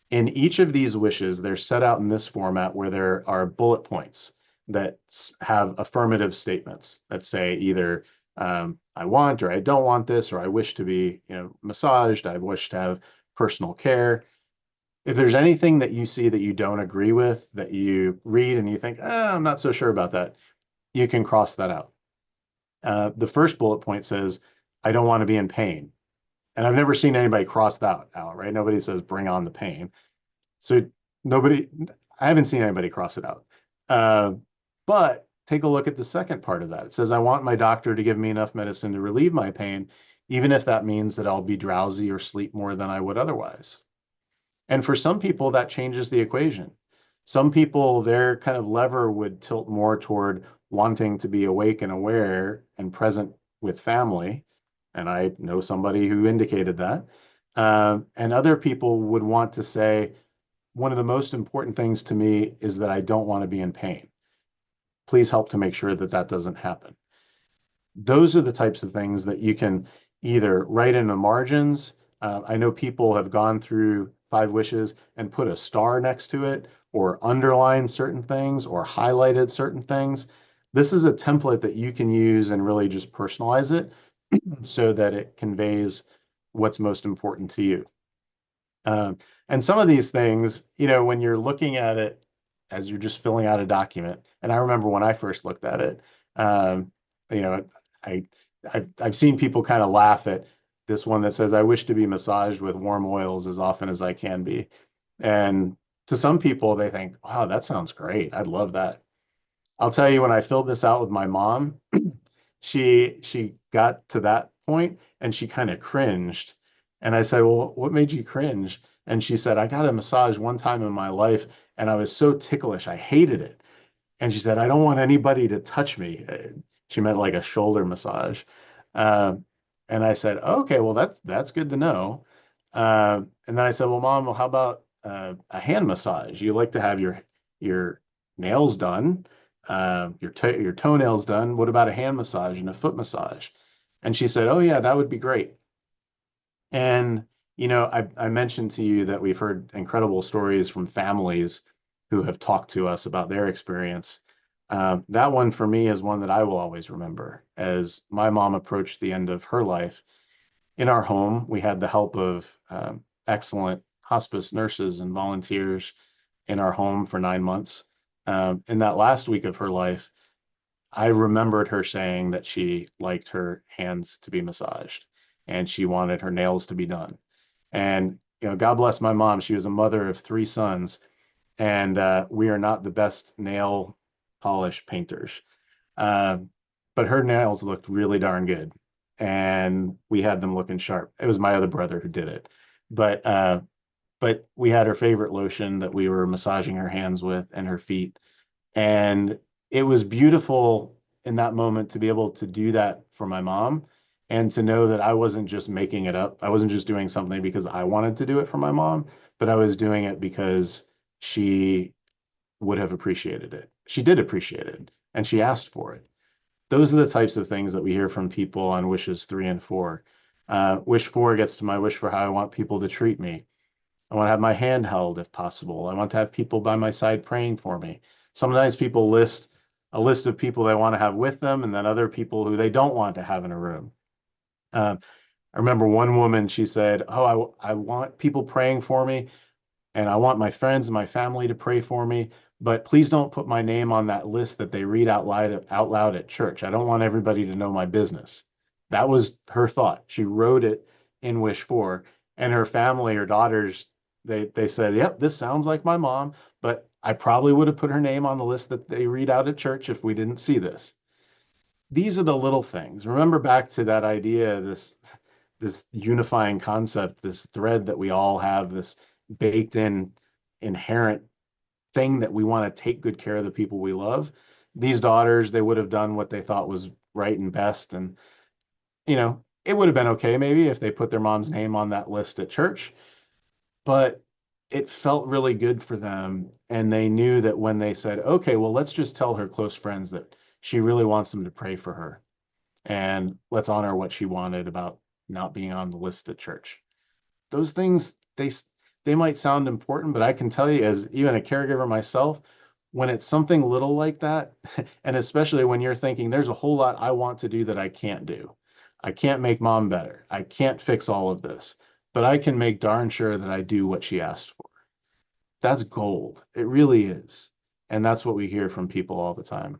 In each of these wishes, they're set out in this format where there are bullet points that have affirmative statements that say either I want or I don't want this, or I wish to be, massaged, I wish to have personal care. If there's anything that you see that you don't agree with, that you read and you think, I'm not so sure about that, you can cross that out. The first bullet point says, I don't want to be in pain. And I've never seen anybody cross that out, right? Nobody says, bring on the pain. So nobody, I haven't seen anybody cross it out. Uh, but take a look at the second part of that. It says, I want my doctor to give me enough medicine to relieve my pain, even if that means that I'll be drowsy or sleep more than I would otherwise. And for some people, that changes the equation. Some people, their kind of lever would tilt more toward wanting to be awake and aware and present with family. And I know somebody who indicated that. And other people would want to say, one of the most important things to me is that I don't want to be in pain. Please help to make sure that that doesn't happen. Those are the types of things that you can either write in the margins. I know people have gone through five wishes and put a star next to it, or underlined certain things, or highlighted certain things. This is a template that you can use and really just personalize it so that it conveys what's most important to you. Um, and some of these things, when you're looking at it as you're just filling out a document, and I remember when I first looked at it, um, you know, I, I've seen people kind of laugh at this one that says, I wish to be massaged with warm oils as often as I can be. And to some people, they think, wow, that sounds great. I'd love that. I'll tell you, when I filled this out with my mom, she got to that point and she kind of cringed. And I said, well, what made you cringe? And she said, I got a massage one time in my life and I was so ticklish. I hated it. And she said, I don't want anybody to touch me. She meant like a shoulder massage. Uh, and I said, okay, well, that's good to know. And then I said, well, Mom, well, how about a hand massage? You like to have your nails done, your toenails done. What about a hand massage and a foot massage? And she said, oh yeah, that would be great. And I mentioned to you that we've heard incredible stories from families who have talked to us about their experience. That one for me is one that I will always remember. As my mom approached the end of her life, in our home, we had the help of excellent hospice nurses and volunteers in our home for 9 months. In that last week of her life, I remembered her saying that she liked her hands to be massaged and she wanted her nails to be done. And, God bless my mom. She was a mother of three sons, and we are not the best nail polish painters. Uh, but her nails looked really darn good, and we had them looking sharp. It was my other brother who did it, but we had her favorite lotion that we were massaging her hands with and her feet, and it was beautiful in that moment to be able to do that for my mom and to know that I wasn't just making it up. I wasn't just doing something because I wanted to do it for my mom, but I was doing it because she would have appreciated it. She did appreciate it, and she asked for it. Those are the types of things that we hear from people on wishes three and four. Wish four gets to my wish for how I want people to treat me. I want to have my hand held if possible. I want to have people by my side praying for me. Sometimes people list a list of people they want to have with them and then other people who they don't want to have in a room. I remember one woman, she said, oh, I want people praying for me and I want my friends and my family to pray for me, but please don't put my name on that list that they read out loud at church. I don't want everybody to know my business. That was her thought. She wrote it in Wish 4, and her family, her daughters, they said, "Yep, this sounds like my mom, but I probably would have put her name on the list that they read out at church if we didn't see this." These are the little things. Remember back to that idea, this unifying concept, this thread that we all have, this baked in inherent thing that we want to take good care of the people we love. These daughters, they would have done what they thought was right and best. And, it would have been okay maybe if they put their mom's name on that list at church, but it felt really good for them. And they knew that when they said, okay, well, let's just tell her close friends that she really wants them to pray for her. And let's honor what she wanted about not being on the list at church. Those things, they might sound important, but I can tell you, as even a caregiver myself, when it's something little like that, and especially when you're thinking there's a whole lot I want to do that I can't do. I can't make mom better. I can't fix all of this, but I can make darn sure that I do what she asked for. That's gold. It really is. And that's what we hear from people all the time.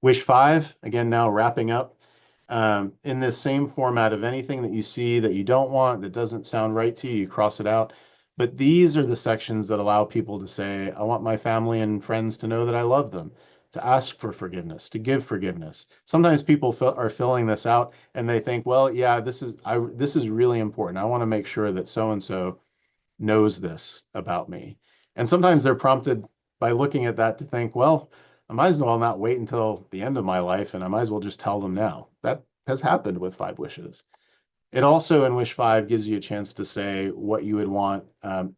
Wish five, again, now wrapping up in this same format of anything that you see that you don't want, that doesn't sound right to you, you cross it out. But these are the sections that allow people to say, I want my family and friends to know that I love them, to ask for forgiveness, to give forgiveness. Sometimes people are filling this out and they think, well, yeah, this is really important. I want to make sure that so and so knows this about me. And sometimes they're prompted by looking at that to think, well, I might as well not wait until the end of my life and I might as well just tell them now. That has happened with five wishes. It also, in Wish 5, gives you a chance to say what you would want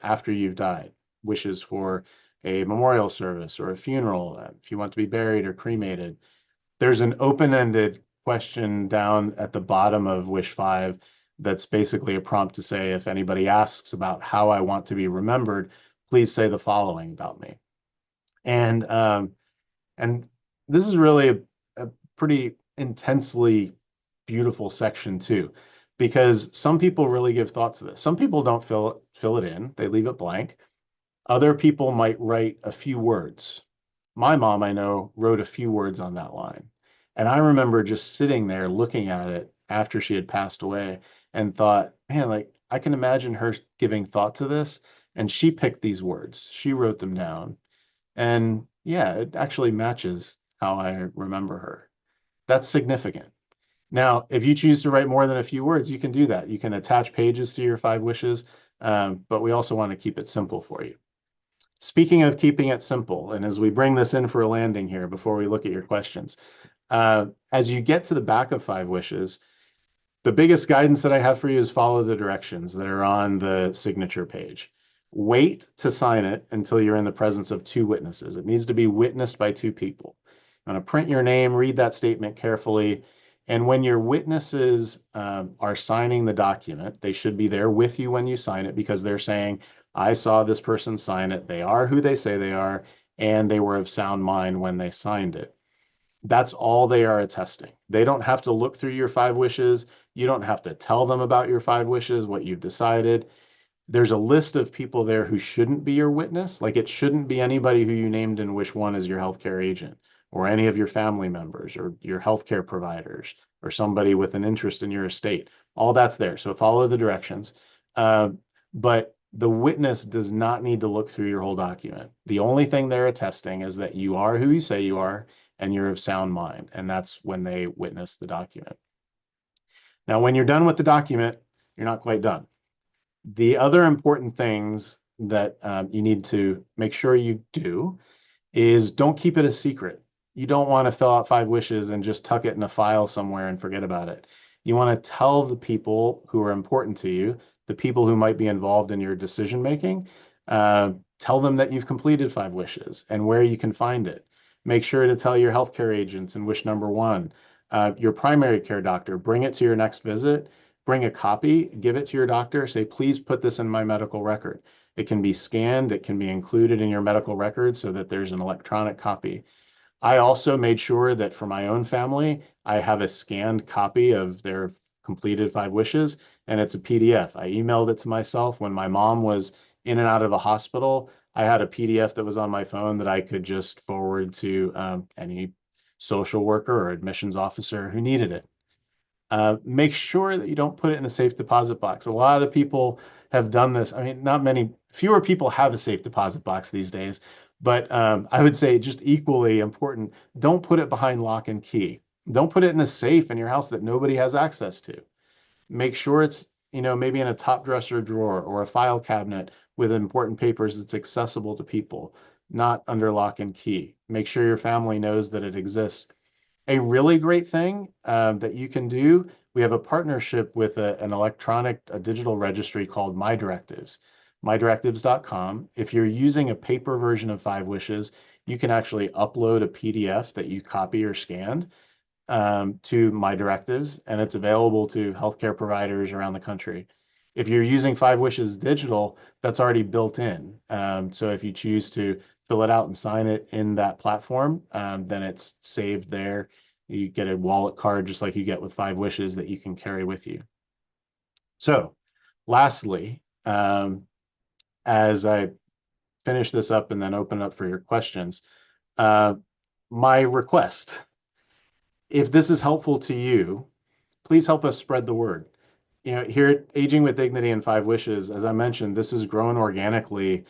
after you've died. Wishes for a memorial service or a funeral, if you want to be buried or cremated. There's an open-ended question down at the bottom of Wish 5 that's basically a prompt to say, if anybody asks about how I want to be remembered, please say the following about me. And and this is really a pretty intensely beautiful section too, because some people really give thought to this. Some people don't fill it in; they leave it blank. Other people might write a few words. My mom, I know, wrote a few words on that line. And I remember just sitting there looking at it after she had passed away and thought, man, like I can imagine her giving thought to this. And she picked these words, she wrote them down. And yeah, it actually matches how I remember her. That's significant. Now, if you choose to write more than a few words, you can do that. You can attach pages to your five wishes, but we also want to keep it simple for you. Speaking of keeping it simple, and as we bring this in for a landing here before we look at your questions, as you get to the back of five wishes, the biggest guidance that I have for you is follow the directions that are on the signature page. Wait to sign it until you're in the presence of two witnesses. It needs to be witnessed by two people. I'm going to print your name, read that statement carefully. And when your witnesses are signing the document, they should be there with you when you sign it because they're saying, I saw this person sign it. They are who they say they are, and they were of sound mind when they signed it. That's all they are attesting. They don't have to look through your five wishes. You don't have to tell them about your five wishes, what you've decided. There's a list of people there who shouldn't be your witness. Like it shouldn't be anybody who you named in Wish 1 as your healthcare agent, or any of your family members, or your healthcare providers, or somebody with an interest in your estate. All that's there. So follow the directions. Uh, but the witness does not need to look through your whole document. The only thing they're attesting is that you are who you say you are and you're of sound mind. And that's when they witness the document. Now, when you're done with the document, you're not quite done. The other important things that you need to make sure you do is don't keep it a secret. You don't want to fill out five wishes and just tuck it in a file somewhere and forget about it. You want to tell the people who are important to you, the people who might be involved in your decision making, tell them that you've completed five wishes and where you can find it. Make sure to tell your healthcare agents in wish number one, your primary care doctor, bring it to your next visit, bring a copy, give it to your doctor, say, please put this in my medical record. It can be scanned, it can be included in your medical record so that there's an electronic copy. I also made sure that for my own family, I have a scanned copy of their completed five wishes, and it's a PDF. I emailed it to myself when my mom was in and out of the hospital. I had a PDF that was on my phone that I could just forward to any social worker or admissions officer who needed it. Make sure that you don't put it in a safe deposit box. A lot of people have done this. I mean, not many, fewer people have a safe deposit box these days, but I would say just equally important, don't put it behind lock and key. Don't put it in a safe in your house that nobody has access to. Make sure it's, maybe in a top dresser drawer or a file cabinet with important papers that's accessible to people, not under lock and key. Make sure your family knows that it exists. A really great thing that you can do, we have a partnership with an electronic a digital registry called My Directives, mydirectives.com. If you're using a paper version of Five Wishes, you can actually upload a PDF that you copy or scanned to My Directives, and it's available to healthcare providers around the country. If you're using Five Wishes Digital, that's already built in. So if you choose to fill it out and sign it in that platform, then it's saved there. You get a wallet card just like you get with Five Wishes that you can carry with you. So lastly, as I finish this up and then open it up for your questions. Uh, my request, if this is helpful to you, please help us spread the word. Here at Aging with Dignity and Five Wishes, as I mentioned, this has grown organically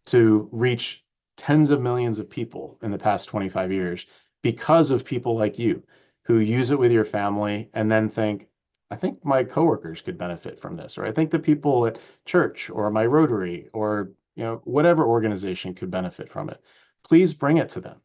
to reach tens of millions of people in the past 25 years because of people like you who use it with your family and then think, I think my coworkers could benefit from this, or I think the people at church or my Rotary or whatever organization could benefit from it. Please bring it to them.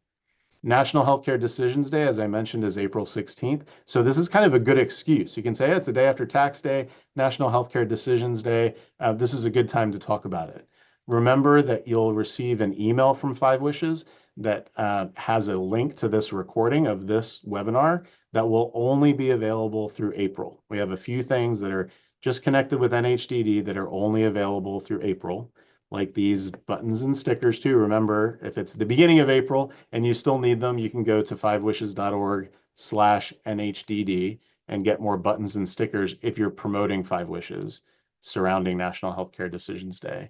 National Healthcare Decisions Day, as I mentioned, is April 16th. So this is kind of a good excuse. You can say, it's the day after tax day, National Healthcare Decisions Day. This is a good time to talk about it. Remember that you'll receive an email from Five Wishes that has a link to this recording of this webinar that will only be available through April. We have a few things that are just connected with NHDD that are only available through April, like these buttons and stickers too. Remember, if it's the beginning of April and you still need them, you can go to fivewishes.org/NHDD and get more buttons and stickers if you're promoting Five Wishes surrounding National Healthcare Decisions Day.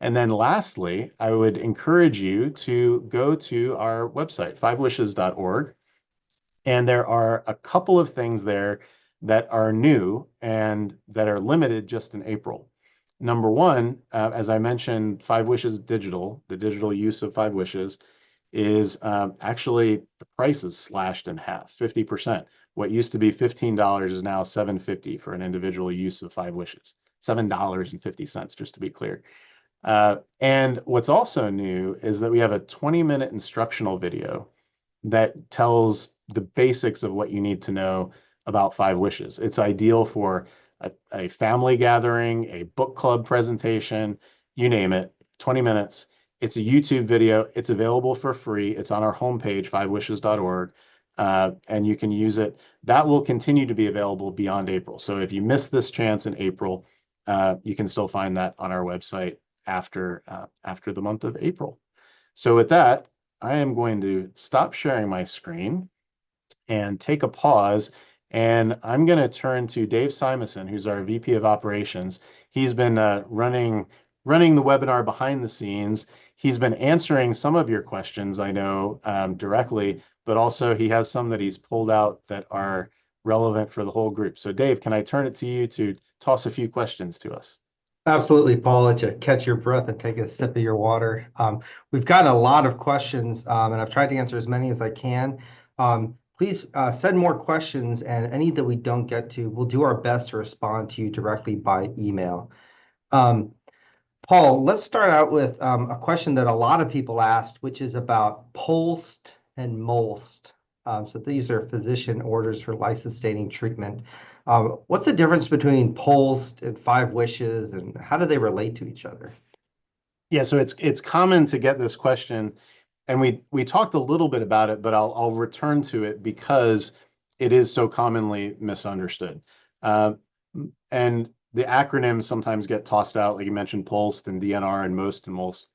And then lastly, I would encourage you to go to our website, fivewishes.org, and there are a couple of things there that are new and that are limited just in April. Number one, as I mentioned, Five Wishes Digital, the digital use of Five Wishes, is actually the price is slashed in half, 50%. What used to be $15 is now $7.50 for an individual use of Five Wishes. $7.50, just to be clear. And what's also new is that we have a 20-minute instructional video that tells the basics of what you need to know about Five Wishes. It's ideal for a family gathering, a book club presentation, you name it, 20 minutes. It's a YouTube video. It's available for free. It's on our homepage, fivewishes.org, and you can use it. That will continue to be available beyond April. So if you miss this chance in April, you can still find that on our website after the month of April. So with that, I am going to stop sharing my screen and take a pause. And I'm going to turn to Dave Simonson, who's our VP of Operations. He's been running the webinar behind the scenes. He's been answering some of your questions, I know, directly, but also he has some that he's pulled out that are relevant for the whole group. So Dave, can I turn it to you to toss a few questions to us? Absolutely, Paul. Let you catch your breath and take a sip of your water. We've gotten a lot of questions, and I've tried to answer as many as I can. Please send more questions, and any that we don't get to, we'll do our best to respond to you directly by email. Um, Paul, let's start out with a question that a lot of people asked, which is about POLST and MOLST. So these are physician orders for life-sustaining treatment. What's the difference between POLST and Five Wishes, and how do they relate to each other? Yeah, so it's common to get this question, and we talked a little bit about it, but I'll return to it because it is so commonly misunderstood. Uh, and the acronyms sometimes get tossed out, like you mentioned, POLST and DNR and MOST and MOLST.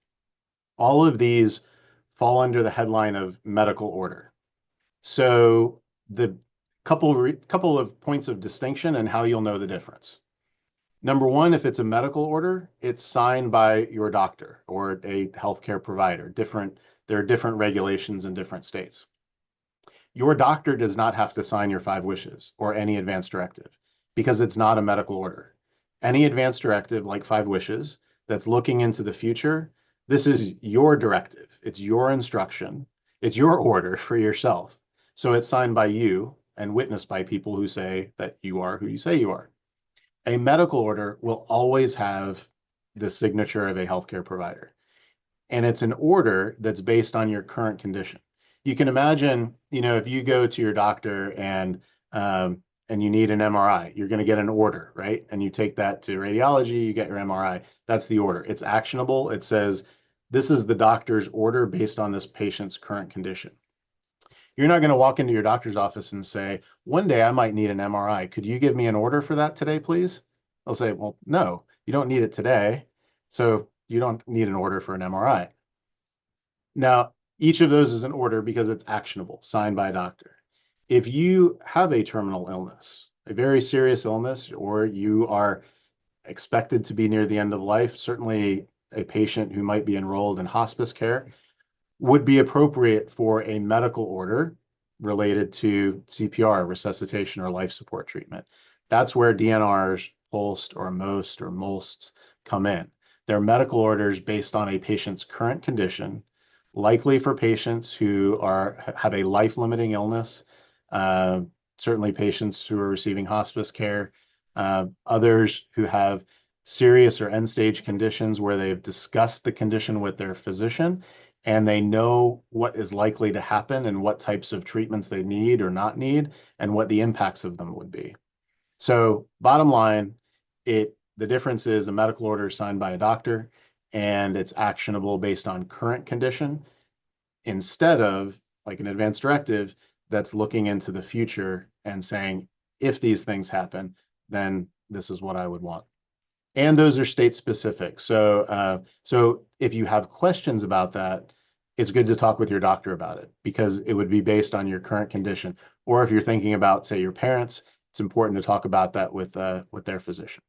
All of these fall under the headline of medical order. So the couple of points of distinction and how you'll know the difference. Number one, if it's a medical order, it's signed by your doctor or a healthcare provider. There are different regulations in different states. Your doctor does not have to sign your Five Wishes or any advance directive because it's not a medical order. Any advance directive, like Five Wishes, that's looking into the future, this is your directive. It's your instruction. It's your order for yourself. So it's signed by you and witnessed by people who say that you are who you say you are. A medical order will always have the signature of a healthcare provider. And it's an order that's based on your current condition. You can imagine, if you go to your doctor and you need an MRI, you're going to get an order, right? And you take that to radiology, you get your MRI. That's the order. It's actionable. It says, this is the doctor's order based on this patient's current condition. You're not going to walk into your doctor's office and say, one day I might need an MRI. Could you give me an order for that today, please? They'll say, well, no, you don't need it today. So you don't need an order for an MRI. Now, each of those is an order because it's actionable, signed by a doctor. If you have a terminal illness, a very serious illness, or you are expected to be near the end of life, certainly a patient who might be enrolled in hospice care would be appropriate for a medical order related to CPR, resuscitation, or life support treatment. That's where DNRs, POLST, or MOST, or MOLSTs come in. They're medical orders based on a patient's current condition, likely for patients who have a life-limiting illness, uh, certainly patients who are receiving hospice care, others who have serious or end-stage conditions where they've discussed the condition with their physician and they know what is likely to happen and what types of treatments they need or not need and what the impacts of them would be. So bottom line, the difference is a medical order is signed by a doctor and it's actionable based on current condition instead of like an advanced directive that's looking into the future and saying, if these things happen, then this is what I would want. And those are state specific. So if you have questions about that, it's good to talk with your doctor about it because it would be based on your current condition. Or if you're thinking about, say, your parents, it's important to talk about that with their physician.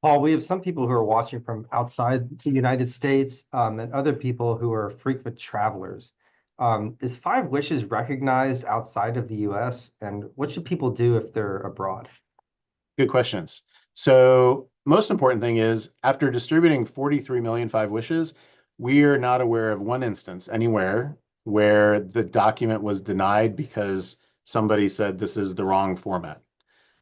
Paul, we have some people who are watching from outside the United States, and other people who are frequent travelers. Is Five Wishes recognized outside of the US? And what should people do if they're abroad? Good questions. So most important thing is after distributing 43 million Five Wishes, we are not aware of one instance anywhere where the document was denied because somebody said this is the wrong format.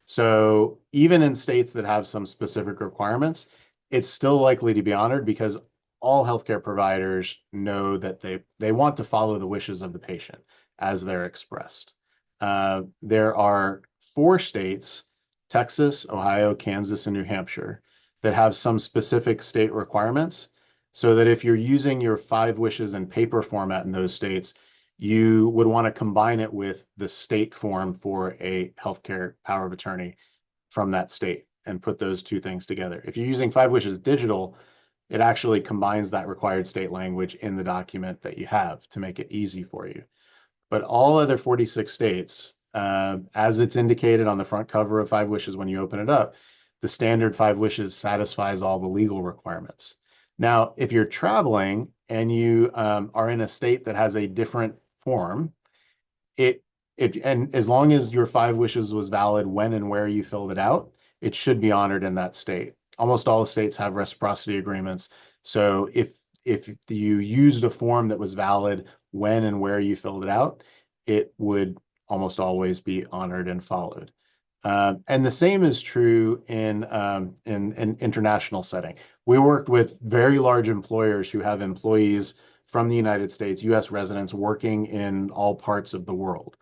So even in states that have some specific requirements, it's still likely to be honored because all healthcare providers know that they want to follow the wishes of the patient as they're expressed. There are 4 states, Texas, Ohio, Kansas, and New Hampshire, that have some specific state requirements. So that if you're using your Five Wishes in paper format in those states, you would want to combine it with the state form for a healthcare power of attorney from that state and put those two things together. If you're using Five Wishes digital, it actually combines that required state language in the document that you have to make it easy for you. But all other 46 states, as it's indicated on the front cover of Five Wishes when you open it up, the standard Five Wishes satisfies all the legal requirements. Now, if you're traveling and you are in a state that has a different form, it and as long as your Five Wishes was valid when and where you filled it out, it should be honored in that state. Almost all the states have reciprocity agreements. So if you used a form that was valid when and where you filled it out, it would almost always be honored and followed. And the same is true in an international setting. We worked with very large employers who have employees from the United States, US residents working in all parts of the world.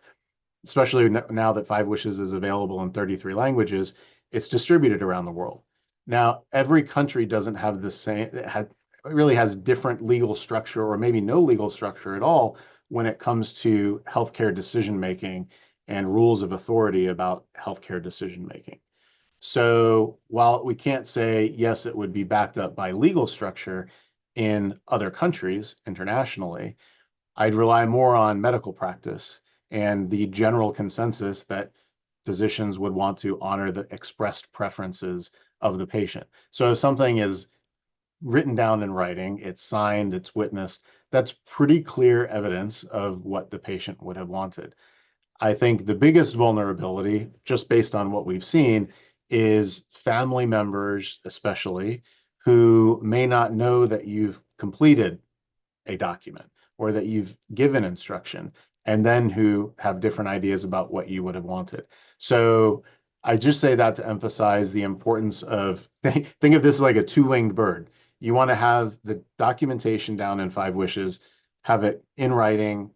Especially now that Five Wishes is available in 33 languages, it's distributed around the world. Now, every country doesn't have the same, it really has different legal structure or maybe no legal structure at all when it comes to healthcare decision making and rules of authority about healthcare decision making. So while we can't say, yes, it would be backed up by legal structure in other countries internationally, I'd rely more on medical practice and the general consensus that physicians would want to honor the expressed preferences of the patient. So if something is written down in writing, it's signed, it's witnessed, that's pretty clear evidence of what the patient would have wanted. I think the biggest vulnerability, just based on what we've seen, is family members, especially, who may not know that you've completed a document or that you've given instruction and then who have different ideas about what you would have wanted. So I just say that to emphasize the importance of think of this like a two-winged bird. You want to have the documentation down in Five Wishes, have it in writing,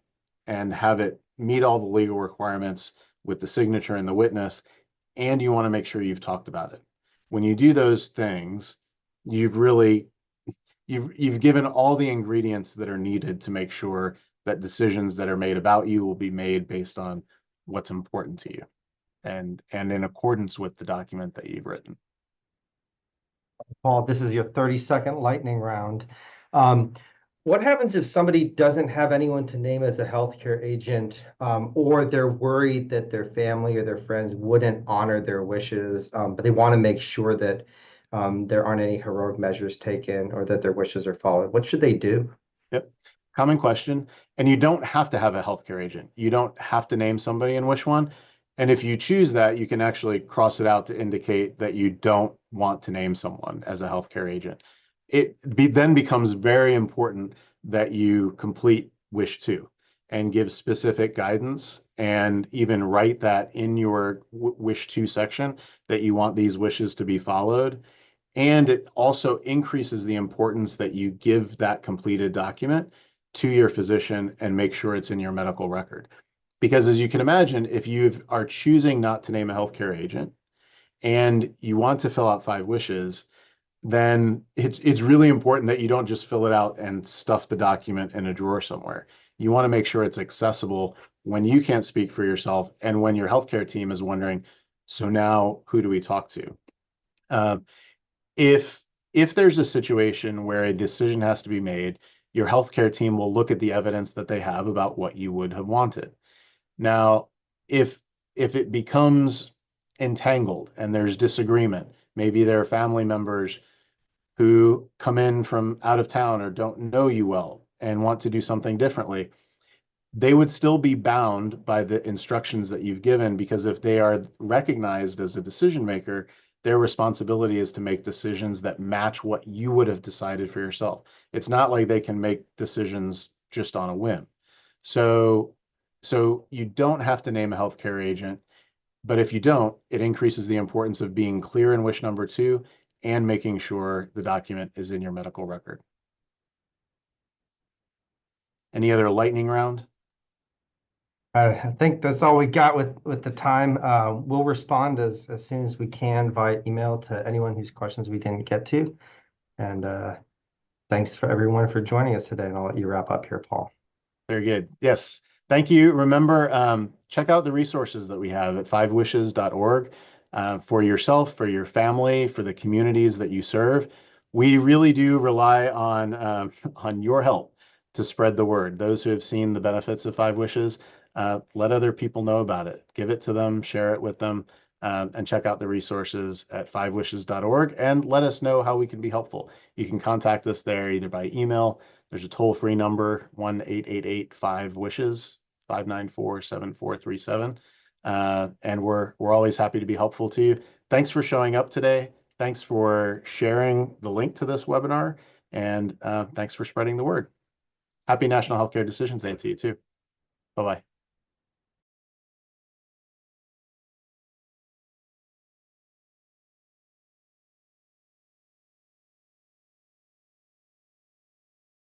and have it meet all the legal requirements with the signature and the witness, and you want to make sure you've talked about it. When you do those things, you've really you've given all the ingredients that are needed to make sure that decisions that are made about you will be made based on what's important to you and in accordance with the document that you've written. Paul, this is your 30-second lightning round. Um, what happens if somebody doesn't have anyone to name as a healthcare agent, or they're worried that their family or their friends wouldn't honor their wishes, but they want to make sure that there aren't any heroic measures taken or that their wishes are followed? What should they do? Yep. Common question. And you don't have to have a healthcare agent. You don't have to name somebody and wish one. And if you choose that, you can actually cross it out to indicate that you don't want to name someone as a healthcare agent. Then becomes very important that you complete wish two and give specific guidance and even write that in your wish two section that you want these wishes to be followed. And it also increases the importance that you give that completed document to your physician and make sure it's in your medical record. Because as you can imagine, if you are choosing not to name a healthcare agent and you want to fill out five wishes, then it's really important that you don't just fill it out and stuff the document in a drawer somewhere. You want to make sure it's accessible when you can't speak for yourself and when your healthcare team is wondering, so now who do we talk to? Uh, if if there's a situation where a decision has to be made, your healthcare team will look at the evidence that they have about what you would have wanted. Now, if if it becomes entangled and there's disagreement, maybe there are family members who come in from out of town or don't know you well and want to do something differently, they would still be bound by the instructions that you've given because if they are recognized as a decision maker, their responsibility is to make decisions that match what you would have decided for yourself. It's not like they can make decisions just on a whim. So, so you don't have to name a healthcare agent, but if you don't, it increases the importance of being clear in wish number two and making sure the document is in your medical record. Any other lightning round? I think that's all we got with the time. We'll respond as soon as we can via email to anyone whose questions we didn't get to. And thanks for everyone for joining us today. And I'll let you wrap up here, Paul. Very good. Yes. Thank you. Remember, check out the resources that we have at fivewishes.org for yourself, for your family, for the communities that you serve. We really do rely on your help to spread the word. Those who have seen the benefits of Five Wishes, let other people know about it. Give it to them, share it with them, and check out the resources at fivewishes.org and let us know how we can be helpful. You can contact us there either by email. There's a toll-free number, 1-888-5-WISHES, 594-7437. And we're always happy to be helpful to you. Thanks for showing up today. Thanks for sharing the link to this webinar. And thanks for spreading the word. Happy National Healthcare Decisions Day to you too. Bye-bye.